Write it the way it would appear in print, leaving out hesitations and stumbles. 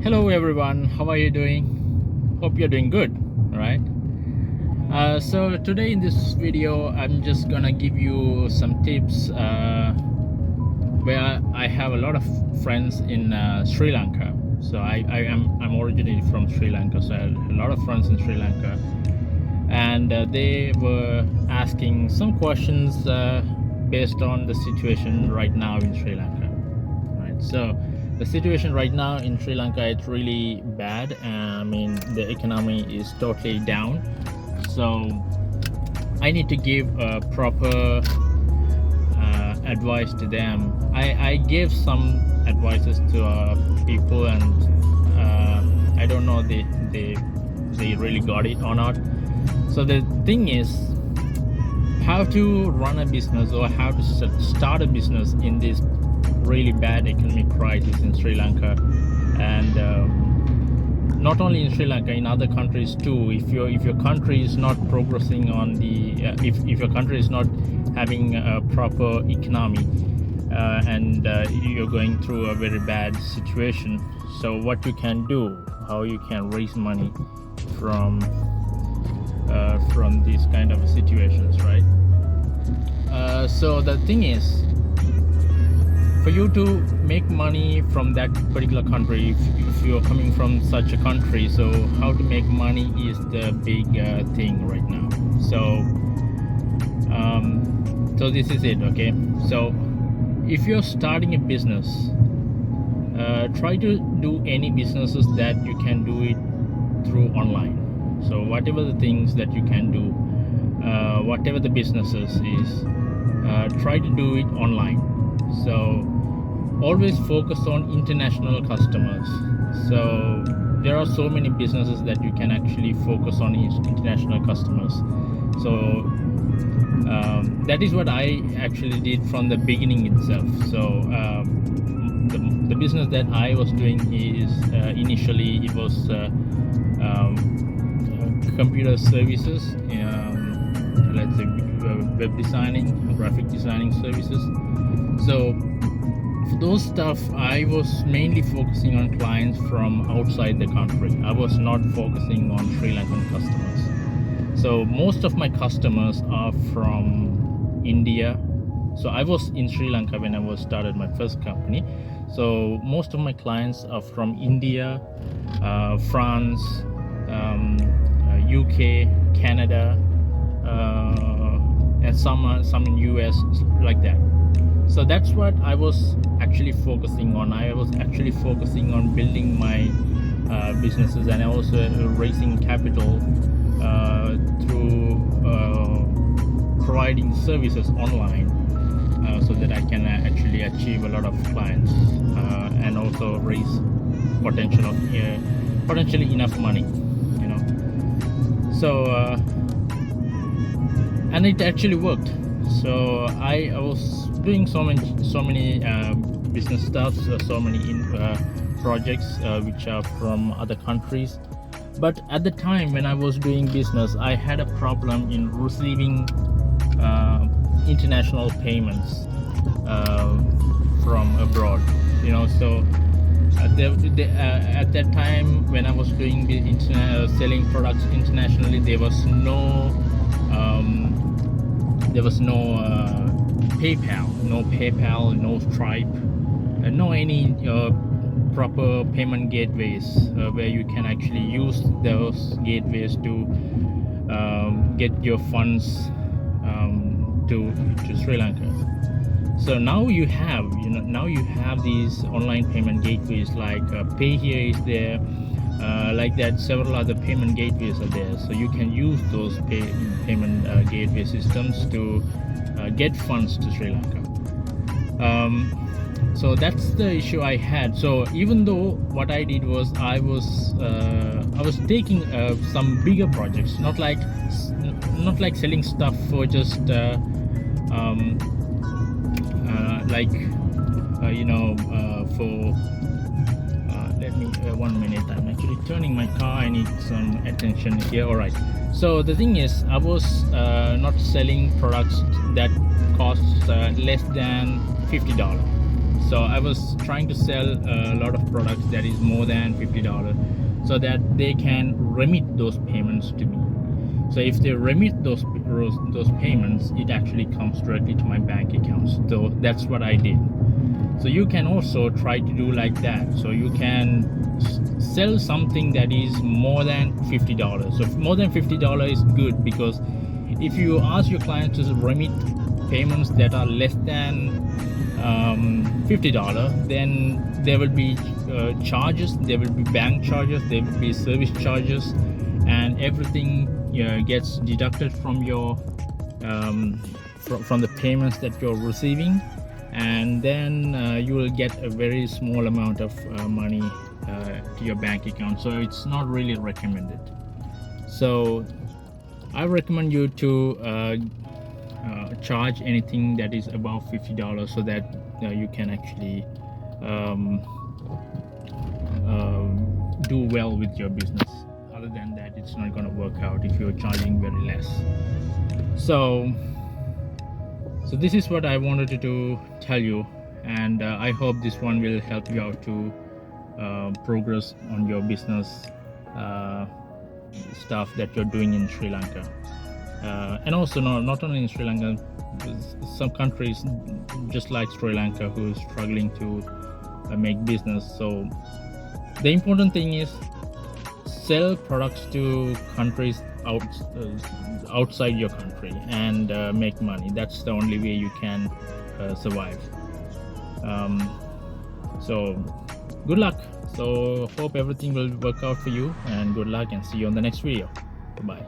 Hello everyone, how are you doing? Hope you're doing good, right? So today in this video, I'm just gonna give you some tips where I have a lot of friends in Sri Lanka. So I'm originally from Sri Lanka, so I have a lot of friends in Sri Lanka, and they were asking some questions based on the situation right now in Sri Lanka. Right, so the situation right now in Sri Lanka, it's really bad. I mean, the economy is totally down. So I need to give a proper advice to them. I gave some advices to people, and I don't know they really got it or not. So the thing is, how to run a business or how to start a business in this really bad economic crisis in Sri Lanka, and not only in Sri Lanka, in other countries too. If your country is not progressing on the if your country is not having a proper economy, and you're going through a very bad situation, so what you can do, how you can raise money from these kind of situations, right? So the thing is, for you to make money from that particular country, if you're coming from such a country, so how to make money is the big thing right now. So this is it, okay? So if you're starting a business, try to do any businesses that you can do it through online. So whatever the things that you can do, whatever the businesses is, try to do it online. So always focus on international customers. So there are so many businesses that you can actually focus on international customers. So that is what I actually did from the beginning itself. So the business that I was doing is initially it was computer services, let's say web designing, graphic designing services. So for those stuff, I was mainly focusing on clients from outside the country. I was not focusing on Sri Lankan customers. So most of my customers are from India. So I was in Sri Lanka when I started my first company. So most of my clients are from India, France, UK, Canada, and some in US, like that. So that's what I was actually focusing on. I was actually focusing on building my businesses, and also raising capital through providing services online, so that I can actually achieve a lot of clients, and also raise potentially enough money, you know. So and it actually worked. So I was doing so many business stuff, so many projects which are from other countries. But at the time when I was doing business, I had a problem in receiving international payments from abroad, you know. So at that time when I was doing the selling products internationally, there was no PayPal, no Stripe, no any proper payment gateways where you can actually use those gateways to get your funds to Sri Lanka. So now you have these online payment gateways like Payhere is there, like that. Several other payment gateways are there, so you can use those payment gateway systems to get funds to Sri Lanka. So that's the issue I had. So even though what I did was I was taking some bigger projects, not like selling stuff for just for let me 1 minute, I'm actually turning my car, I need some attention here. All right, so the thing is, I was not selling products that cost less than $50. So I was trying to sell a lot of products that is more than $50 so that they can remit those payments to me. So if they remit those payments, it actually comes directly to my bank accounts. So that's what I did. So you can also try to do like that. So you can sell something that is more than $50. So more than $50 is good, because if you ask your client to remit payments that are less than $50, then there will be charges, there will be bank charges, there will be service charges, and everything gets deducted from your from the payments that you're receiving, and then you will get a very small amount of money to your bank account. So it's not really recommended. So I recommend you to charge anything that is above $50 so that you can actually do well with your business. Other than that, it's not going to work out if you're charging very less. So this is what I wanted to tell you, and I hope this one will help you out to progress on your business stuff that you're doing in Sri Lanka. And also not only in Sri Lanka, some countries just like Sri Lanka who is struggling to make business. So the important thing is sell products to countries outside your country and make money. That's the only way you can survive. So good luck. So hope everything will work out for you, and good luck, and see you on the next video. Bye bye.